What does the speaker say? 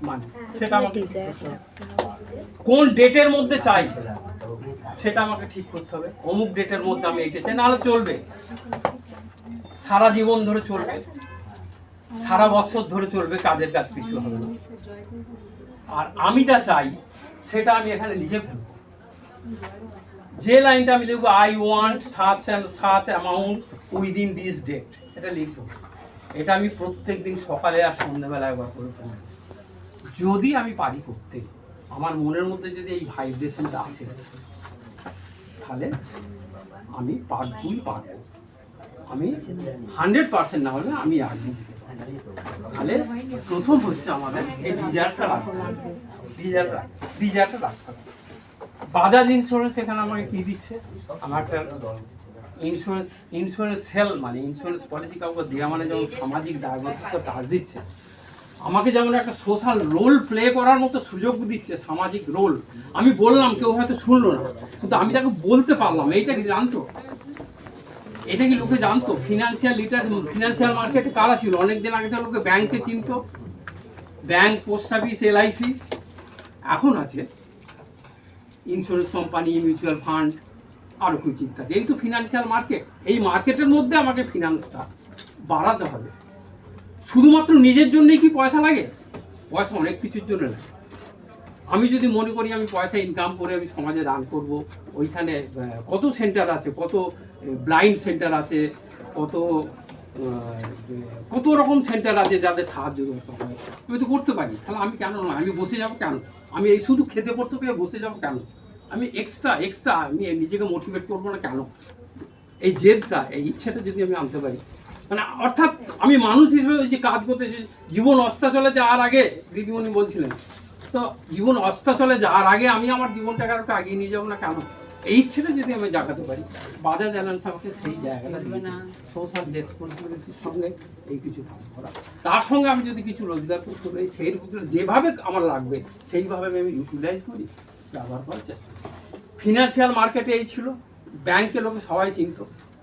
মানে সেটা আমাকে কোন ডেটের মধ্যে চাই সেটা আমাকে ঠিক করতে হবে। অমুক ডেটের মধ্যে আমি এটা চাই, নাহলে চলবে সারা জীবন ধরে চলবে, সারা বছর ধরে চলবে, কাজের কাজ কিছু হবে না। আর আমি যা চাই সেটা আমি এখানে লিখে ফেলবো। যে লাইনটা আমি লিখবো I want such and such amount within this date, এটা লিখবো। এটা আমি প্রত্যেক দিন সকালে আর সন্ধ্যাবেলা একবার করে ফেলবো। যদি আমি পারি করতে, আমার মনের মধ্যে যদি এই ভাইব্রেশনটা আসে, তাহলে আমি পারবই পারবো। আমি 100% না হলে আমি আগে। তাহলে প্রথম হচ্ছে আমাদের এই ডিজায়ারটা রাখছে, ডিজায়ারটা রাখছে। বাজাজ ইন্স্যুরেন্স এখানে আমাকে কি দিচ্ছে, আমার একটা ইন্স্যুরেন্স সেল মানে ইন্স্যুরেন্স পলিসি কাউকে দেওয়া মানে যেমন সামাজিক দায়বদ্ধতা কাজ দিচ্ছে, আমাকে যেমন একটা সোশ্যাল রোল প্লে করার মতো সুযোগ দিচ্ছে, সামাজিক রোল। আমি বললাম, কেউ হয়তো শুনলো না, কিন্তু আমি তাকে বলতে পারলাম। এইটা কি জানতো? এটা কি লোকে জানতো? ফিনান্সিয়াল ফিনান্সিয়াল মার্কেটে কারা ছিল অনেকদিন আগে? লোকে ব্যাংকে চিনতো, ব্যাংক, পোস্ট অফিস, LIC। এখন আছে ইন্স্যুরেন্স কোম্পানি, মিউচুয়াল ফান্ড, আরও কিছু ইত্যাদি। এই তো ফিনান্সিয়াল মার্কেট। এই মার্কেটের মধ্যে আমাকে ফিনান্সটা বাড়াতে হবে। শুধুমাত্র নিজের জন্যই কি পয়সা লাগে? পয়সা অনেক কিছুর জন্য লাগে। আমি যদি মনে করি আমি পয়সা ইনকাম করে আমি সমাজে দান করব, ওইখানে কত সেন্টার আছে, কত ব্লাইন্ড সেন্টার আছে, কত কত রকম সেন্টার আছে যাদের সাহায্য দরকার হয়, আমি তো করতে পারি। তাহলে আমি কেন নয়? আমি বসে যাব কেন? আমি এই শুধু খেতে পড়তে পেরে বসে যাব কেন? আমি এক্সট্রা আমি নিজেকে মোটিভেট করবো না কেন? এই জেদটা, এই ইচ্ছেটা যদি আমি আনতে পারি, মানে অর্থাৎ আমি মানুষ হিসেবে ওই যে কাজ করতে, জীবন অস্তাচলে যাওয়ার আগে দিদিমণি বলছিলেন, তো জীবন অস্তাচলে যাওয়ার আগে আমি আমার জীবনটাকে একটু এগিয়ে নিয়ে যাবো না কেন? এই ইচ্ছেটা যদি আমি জাগাতে পারি, বাজাজ অ্যালায়েন্স আমাকে সেই জায়গাটা দিবে না। সোশ্যাল রেসপন্সিবিলিটির সঙ্গে এই কিছু কাজ করা, তার সঙ্গে আমি যদি কিছু রোজগার করতে পারি, সেই ভিতরে যেভাবে আমার লাগবে সেইভাবে আমি ইউটিলাইজ করি, ব্যবহার করার চেষ্টা করি। ফিনান্সিয়াল মার্কেটে এই ছিল, ব্যাংকে লোকে সবাই চিনত,